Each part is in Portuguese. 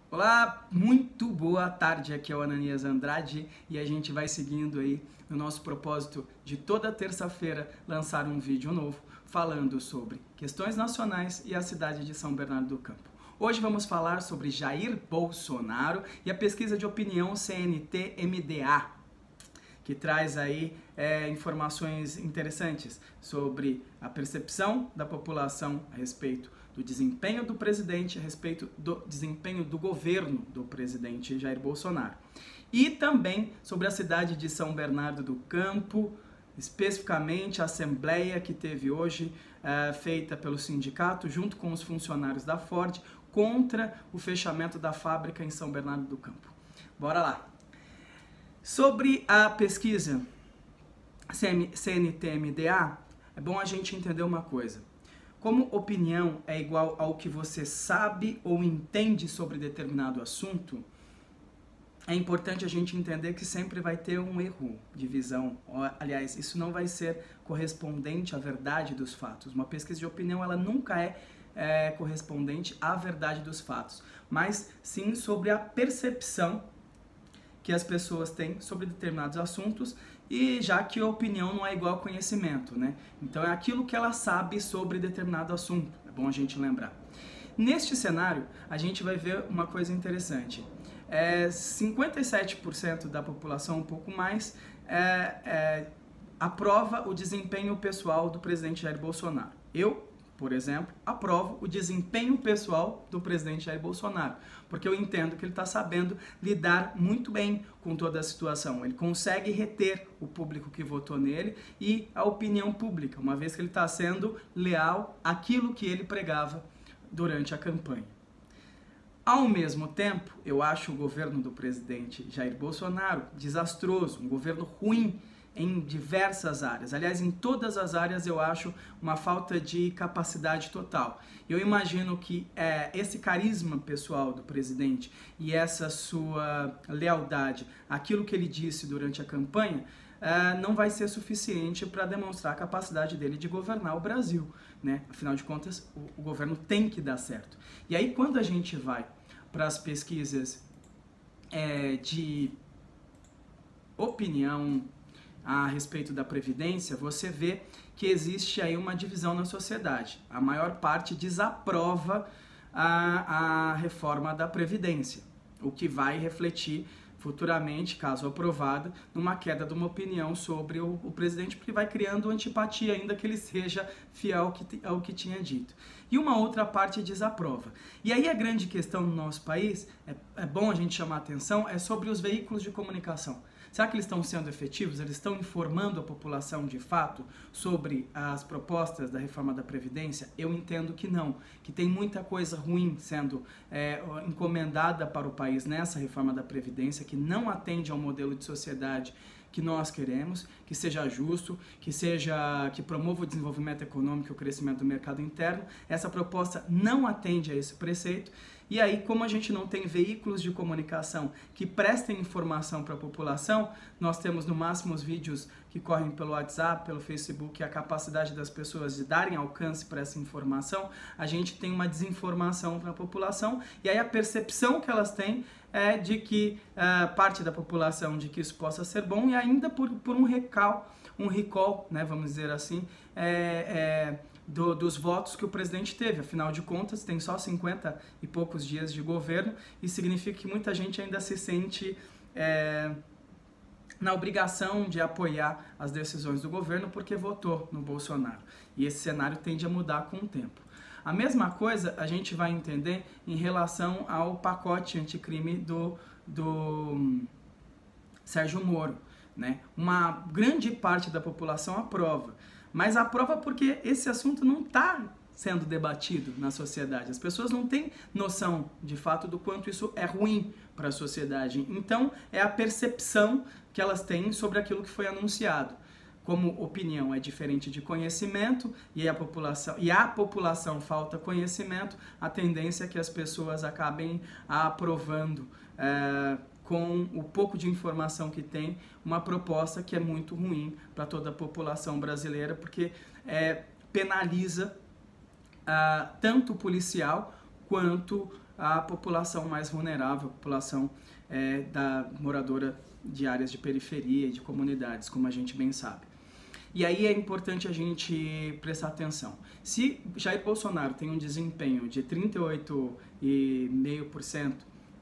Olá, muito boa tarde, aqui é o Ananias Andrade e a gente vai seguindo aí no nosso propósito de toda terça-feira lançar um vídeo novo falando sobre questões nacionais e a cidade de São Bernardo do Campo. Hoje vamos falar sobre Jair Bolsonaro e a pesquisa de opinião CNT-MDA, que traz aí informações interessantes sobre a percepção da população a respeito do desempenho do presidente, a respeito do desempenho do governo do presidente Jair Bolsonaro. E também sobre a cidade de São Bernardo do Campo, especificamente a assembleia que teve hoje, feita pelo sindicato, junto com os funcionários da Ford, contra o fechamento da fábrica em São Bernardo do Campo. Bora lá! Sobre a pesquisa CNT-MDA, é bom a gente entender uma coisa. Como opinião é igual ao que você sabe ou entende sobre determinado assunto, é importante a gente entender que sempre vai ter um erro de visão. Aliás, isso não vai ser correspondente à verdade dos fatos. Uma pesquisa de opinião, ela nunca é correspondente à verdade dos fatos, mas sim sobre a percepção que as pessoas têm sobre determinados assuntos, e já que a opinião não é igual ao conhecimento, né? Então é aquilo que ela sabe sobre determinado assunto, é bom a gente lembrar. Neste cenário, a gente vai ver uma coisa interessante. 57% da população, um pouco mais, aprova o desempenho pessoal do presidente Jair Bolsonaro. Eu, por exemplo, aprovo o desempenho pessoal do presidente Jair Bolsonaro, porque eu entendo que ele está sabendo lidar muito bem com toda a situação. Ele consegue reter o público que votou nele e a opinião pública, uma vez que ele está sendo leal àquilo que ele pregava durante a campanha. Ao mesmo tempo, eu acho o governo do presidente Jair Bolsonaro desastroso, um governo ruim, em diversas áreas. Aliás, em todas as áreas eu acho uma falta de capacidade total. Eu imagino que esse carisma pessoal do presidente e essa sua lealdade àquilo que ele disse durante a campanha não vai ser suficiente para demonstrar a capacidade dele de governar o Brasil, né? Afinal de contas, o governo tem que dar certo. E aí, quando a gente vai para as pesquisas de opinião a respeito da Previdência, você vê que existe aí uma divisão na sociedade. A maior parte desaprova a reforma da Previdência, o que vai refletir futuramente, caso aprovada, numa queda de uma opinião sobre o presidente, porque vai criando antipatia, ainda que ele seja fiel ao que tinha dito. E uma outra parte desaprova. E aí a grande questão no nosso país, é bom a gente chamar a atenção, é sobre os veículos de comunicação. Será que eles estão sendo efetivos? Eles estão informando a população de fato sobre as propostas da reforma da Previdência? Eu entendo que não, que tem muita coisa ruim sendo encomendada para o país nessa reforma da Previdência, que não atende ao modelo de sociedade que nós queremos, que seja justo, que promova o desenvolvimento econômico e o crescimento do mercado interno. Essa proposta não atende a esse preceito. E aí, como a gente não tem veículos de comunicação que prestem informação para a população, nós temos no máximo os vídeos que correm pelo WhatsApp, pelo Facebook, e a capacidade das pessoas de darem alcance para essa informação, a gente tem uma desinformação para a população, e aí a percepção que elas têm é de que parte da população de que isso possa ser bom, e ainda por um recall, né, vamos dizer assim, dos votos que o presidente teve. Afinal de contas, tem só 50 e poucos dias de governo, e significa que muita gente ainda se sente na obrigação de apoiar as decisões do governo porque votou no Bolsonaro. E esse cenário tende a mudar com o tempo. A mesma coisa a gente vai entender em relação ao pacote anticrime do Sérgio Moro, né? Uma grande parte da população aprova, mas aprova porque esse assunto não está sendo debatido na sociedade. As pessoas não têm noção, de fato, do quanto isso é ruim para a sociedade. Então, é a percepção que elas têm sobre aquilo que foi anunciado. Como opinião é diferente de conhecimento e a população falta conhecimento, a tendência é que as pessoas acabem aprovando com o pouco de informação que tem, uma proposta que é muito ruim para toda a população brasileira, porque penaliza tanto o policial quanto a população mais vulnerável, a população moradora de áreas de periferia e de comunidades, como a gente bem sabe. E aí é importante a gente prestar atenção. Se Jair Bolsonaro tem um desempenho de 38,5%,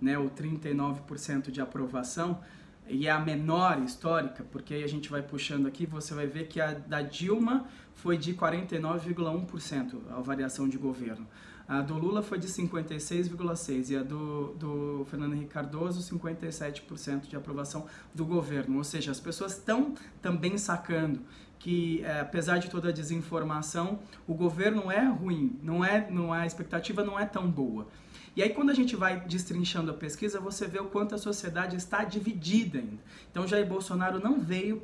né, ou 39% de aprovação, e é a menor histórica, porque aí a gente vai puxando aqui, você vai ver que a da Dilma foi de 49,1% a variação de governo. A do Lula foi de 56,6% e a do Fernando Henrique Cardoso, 57% de aprovação do governo. Ou seja, as pessoas estão também sacando que, apesar de toda a desinformação, o governo é ruim, a expectativa não é tão boa. E aí, quando a gente vai destrinchando a pesquisa, você vê o quanto a sociedade está dividida ainda. Então, Jair Bolsonaro não veio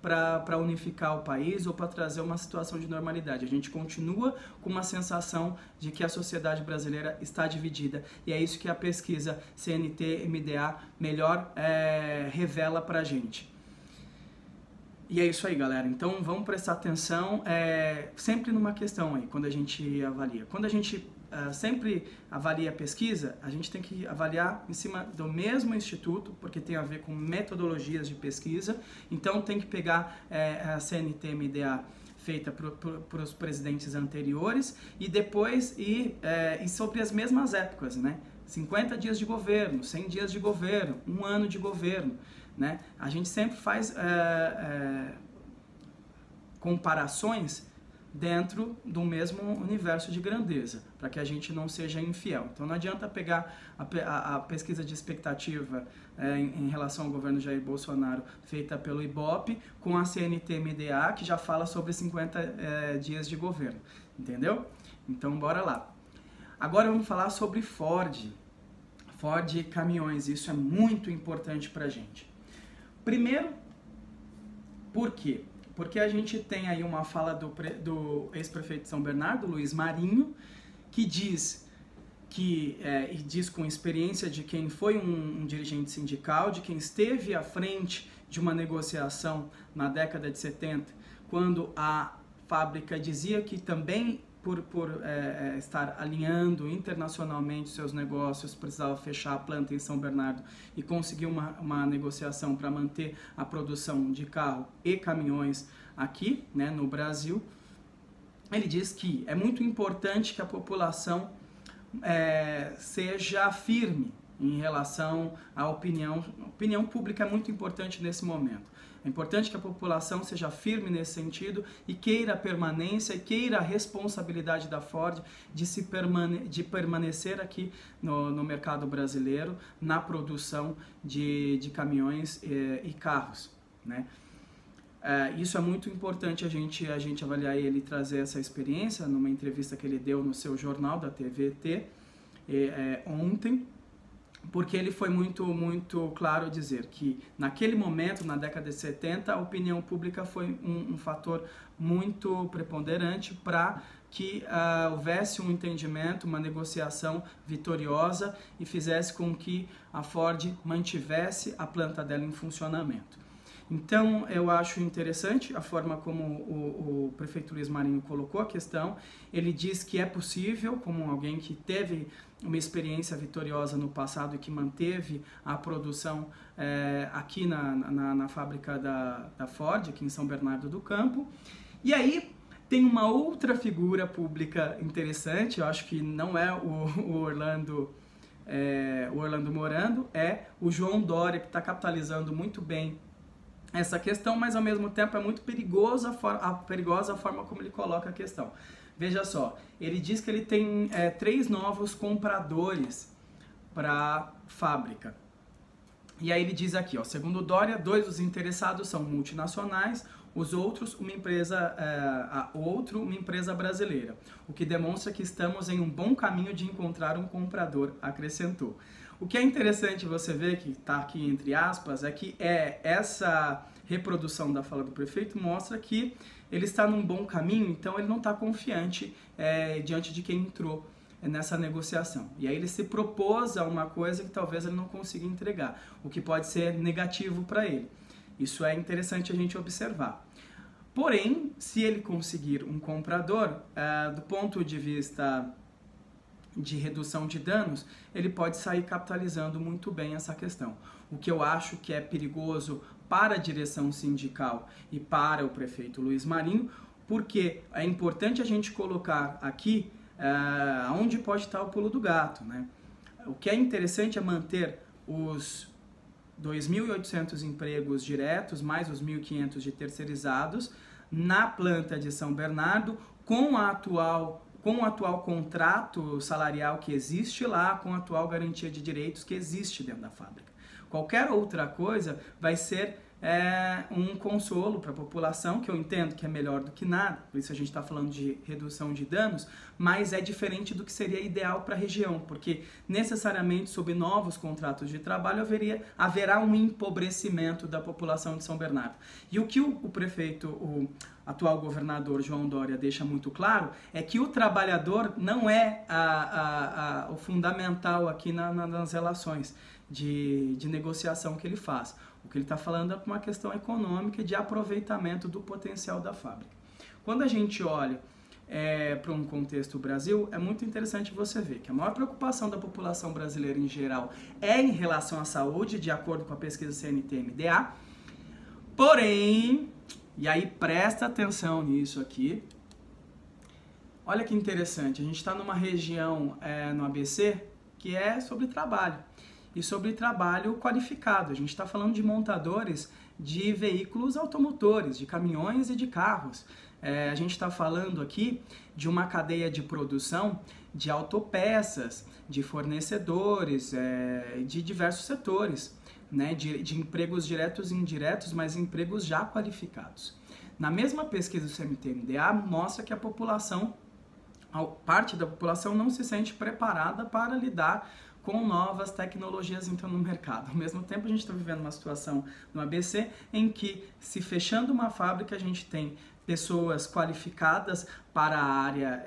para unificar o país ou para trazer uma situação de normalidade. A gente continua com uma sensação de que a sociedade brasileira está dividida. E é isso que a pesquisa CNT-MDA melhor revela para a gente. E é isso aí, galera. Então, vamos prestar atenção sempre numa questão aí, quando a gente avalia. Quando a gente sempre avalia a pesquisa, a gente tem que avaliar em cima do mesmo instituto, porque tem a ver com metodologias de pesquisa. Então, tem que pegar a CNT-MDA feita por os presidentes anteriores e depois e sobre as mesmas épocas, né? 50 dias de governo, 100 dias de governo, 1 ano de governo, né? A gente sempre faz comparações dentro do mesmo universo de grandeza, para que a gente não seja infiel. Então não adianta pegar a pesquisa de expectativa em relação ao governo Jair Bolsonaro feita pelo Ibope com a CNT-MDA, que já fala sobre 50 dias de governo, entendeu? Então bora lá. Agora vamos falar sobre Ford Caminhões. Isso é muito importante para a gente. Primeiro, por quê? Porque a gente tem aí uma fala do ex-prefeito de São Bernardo, Luiz Marinho, que diz e diz com experiência de quem foi um dirigente sindical, de quem esteve à frente de uma negociação na década de 70, quando a fábrica dizia que também por estar alinhando internacionalmente seus negócios, precisava fechar a planta em São Bernardo e conseguir uma negociação para manter a produção de carro e caminhões aqui, né, no Brasil. Ele diz que é muito importante que a população seja firme em relação à opinião. A opinião pública é muito importante nesse momento. É importante que a população seja firme nesse sentido e queira a permanência, e queira a responsabilidade da Ford de permanecer aqui no mercado brasileiro, na produção de caminhões e carros, né? Isso é muito importante a gente avaliar ele trazer essa experiência numa entrevista que ele deu no seu jornal da TVT ontem, porque ele foi muito claro dizer que naquele momento, na década de 70, a opinião pública foi um fator muito preponderante para que houvesse um entendimento, uma negociação vitoriosa e fizesse com que a Ford mantivesse a planta dela em funcionamento. Então, eu acho interessante a forma como o prefeito Luiz Marinho colocou a questão. Ele diz que é possível, como alguém que teve uma experiência vitoriosa no passado e que manteve a produção aqui na fábrica da Ford, aqui em São Bernardo do Campo. E aí tem uma outra figura pública interessante, eu acho que não é o Orlando Morando, é o João Dória, que está capitalizando muito bem essa questão, mas ao mesmo tempo é muito perigosa a forma como ele coloca a questão. Veja só, ele diz que ele tem 3 novos compradores para a fábrica. E aí ele diz aqui, ó, segundo Dória, 2 dos interessados são multinacionais, os outros uma empresa brasileira, o que demonstra que estamos em um bom caminho de encontrar um comprador, acrescentou. O que é interessante você ver, que está aqui entre aspas, é que essa reprodução da fala do prefeito mostra que ele está num bom caminho, então ele não está confiante diante de quem entrou nessa negociação. E aí ele se propôs a uma coisa que talvez ele não consiga entregar, o que pode ser negativo para ele. Isso é interessante a gente observar. Porém, se ele conseguir um comprador, do ponto de vista de redução de danos, ele pode sair capitalizando muito bem essa questão. O que eu acho que é perigoso para a direção sindical e para o prefeito Luiz Marinho, porque é importante a gente colocar aqui onde pode estar o pulo do gato, né? O que é interessante é manter os 2.800 empregos diretos, mais os 1.500 de terceirizados, na planta de São Bernardo, com o atual contrato salarial que existe lá, com a atual garantia de direitos que existe dentro da fábrica. Qualquer outra coisa vai ser um consolo para a população, que eu entendo que é melhor do que nada, por isso a gente está falando de redução de danos, mas é diferente do que seria ideal para a região, porque necessariamente sob novos contratos de trabalho haverá um empobrecimento da população de São Bernardo. E o que o prefeito, o atual governador João Dória deixa muito claro é que o trabalhador não é o fundamental aqui nas relações de negociação que ele faz. O que ele está falando é uma questão econômica e de aproveitamento do potencial da fábrica. Quando a gente olha para um contexto Brasil, é muito interessante você ver que a maior preocupação da população brasileira em geral é em relação à saúde, de acordo com a pesquisa CNT-MDA. Porém, e aí presta atenção nisso aqui, olha que interessante, a gente está numa região no ABC que é sobre trabalho. E sobre trabalho qualificado. A gente está falando de montadores de veículos automotores, de caminhões e de carros. A gente está falando aqui de uma cadeia de produção de autopeças, de fornecedores, de diversos setores, né? De empregos diretos e indiretos, mas empregos já qualificados. Na mesma pesquisa do CNT-MDA mostra que a população, parte da população não se sente preparada para lidar com novas tecnologias entrando no mercado. Ao mesmo tempo, a gente está vivendo uma situação no ABC em que, se fechando uma fábrica, a gente tem pessoas qualificadas para a área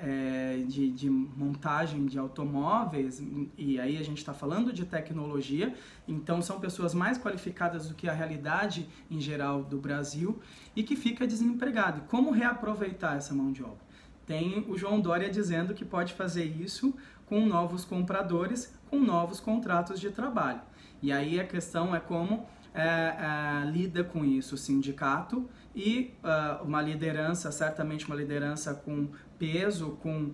de montagem de automóveis, e aí a gente está falando de tecnologia, então são pessoas mais qualificadas do que a realidade em geral do Brasil, e que fica desempregado. E como reaproveitar essa mão de obra? Tem o João Dória dizendo que pode fazer isso com novos compradores, com novos contratos de trabalho. E aí a questão é como lida com isso o sindicato e uma liderança, certamente uma liderança com peso, com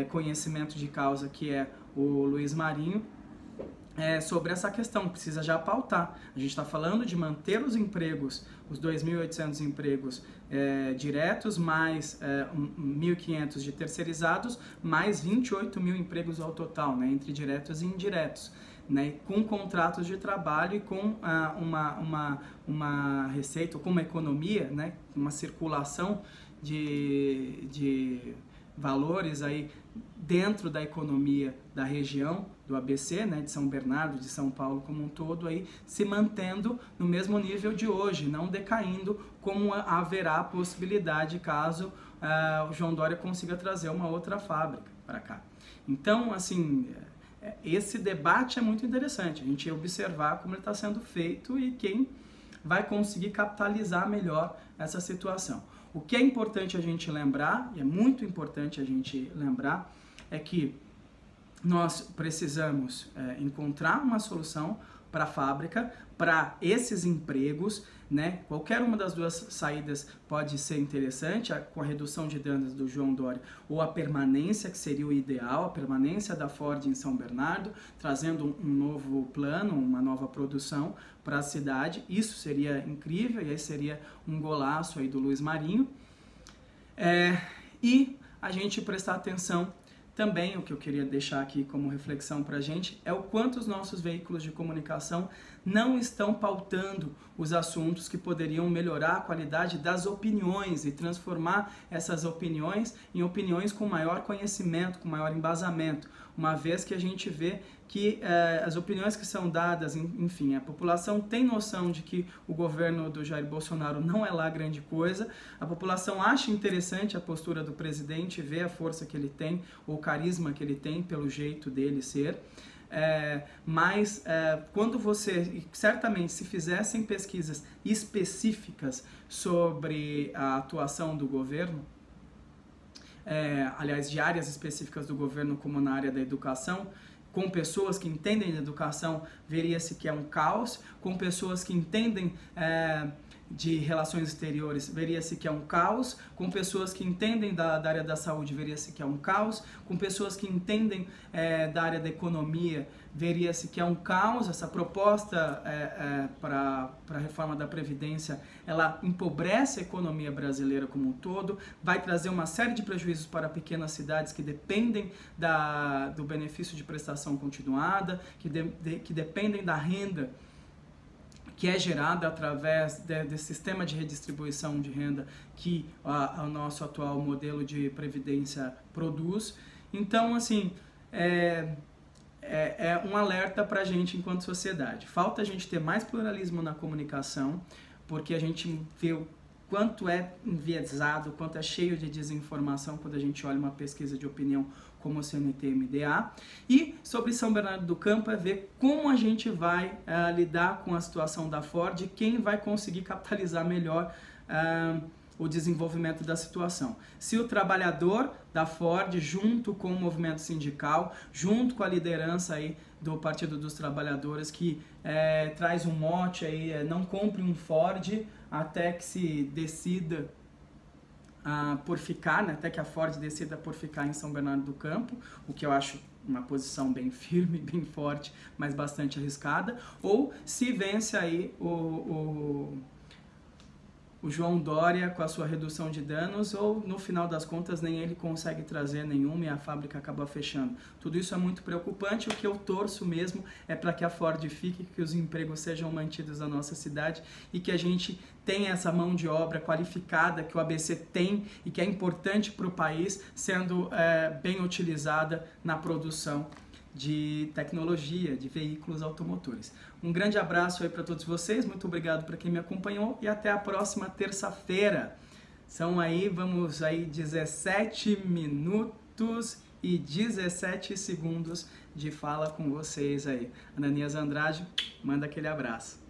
conhecimento de causa, que é o Luiz Marinho, sobre essa questão, precisa já pautar. A gente está falando de manter os empregos, os 2.800 empregos diretos, mais 1.500 de terceirizados, mais 28 mil empregos ao total, né, entre diretos e indiretos, né, com contratos de trabalho e com uma receita, com uma economia, né, uma circulação de valores aí dentro da economia da região do ABC, né, de São Bernardo, de São Paulo como um todo, aí, se mantendo no mesmo nível de hoje, não decaindo, como haverá possibilidade caso o João Dória consiga trazer uma outra fábrica para cá. Então, assim, esse debate é muito interessante, a gente observar como ele está sendo feito e quem vai conseguir capitalizar melhor essa situação. O que é importante a gente lembrar, e é muito importante a gente lembrar, é que nós precisamos encontrar uma solução para a fábrica, para esses empregos, né? Qualquer uma das duas saídas pode ser interessante, com a redução de danos do João Dória, ou a permanência, que seria o ideal, a permanência da Ford em São Bernardo, trazendo um novo plano, uma nova produção para a cidade. Isso seria incrível, e aí seria um golaço aí do Luiz Marinho. E a gente prestar atenção também, o que eu queria deixar aqui como reflexão para a gente, é o quanto os nossos veículos de comunicação não estão pautando os assuntos que poderiam melhorar a qualidade das opiniões e transformar essas opiniões em opiniões com maior conhecimento, com maior embasamento, uma vez que a gente vê que as opiniões que são dadas, enfim, a população tem noção de que o governo do Jair Bolsonaro não é lá grande coisa, a população acha interessante a postura do presidente, vê a força que ele tem, ou o carisma que ele tem pelo jeito dele ser, mas quando você, certamente se fizessem pesquisas específicas sobre a atuação do governo, aliás, de áreas específicas do governo, como na área da educação. Com pessoas que entendem de educação, veria-se que é um caos. Com pessoas que entendem de relações exteriores, veria-se que é um caos. Com pessoas que entendem da área da saúde, veria-se que é um caos. Com pessoas que entendem da área da economia, veria-se que é um caos. Essa proposta para a reforma da Previdência, ela empobrece a economia brasileira como um todo, vai trazer uma série de prejuízos para pequenas cidades que dependem do benefício de prestação continuada, que dependem da renda que é gerada através desse sistema de redistribuição de renda que o nosso atual modelo de previdência produz. Então, assim, é um alerta para a gente enquanto sociedade. Falta a gente ter mais pluralismo na comunicação, porque a gente vê o quanto é enviesado, quanto é cheio de desinformação quando a gente olha uma pesquisa de opinião como o CNT-MDA. E sobre São Bernardo do Campo é ver como a gente vai lidar com a situação da Ford, quem vai conseguir capitalizar melhor o desenvolvimento da situação. Se o trabalhador da Ford, junto com o movimento sindical, junto com a liderança aí do Partido dos Trabalhadores, que traz um mote aí, não compre um Ford até que se decida por ficar, né, até que a Ford decida por ficar em São Bernardo do Campo, o que eu acho uma posição bem firme, bem forte, mas bastante arriscada, ou se vence aí o João Dória com a sua redução de danos, ou no final das contas nem ele consegue trazer nenhuma e a fábrica acaba fechando. Tudo isso é muito preocupante. O que eu torço mesmo é para que a Ford fique, que os empregos sejam mantidos na nossa cidade e que a gente tenha essa mão de obra qualificada que o ABC tem e que é importante para o país, sendo bem utilizada na produção de tecnologia, de veículos automotores. Um grande abraço aí para todos vocês, muito obrigado para quem me acompanhou e até a próxima terça-feira. Vamos aí 17 minutos e 17 segundos de fala com vocês aí. Ananias Andrade, manda aquele abraço.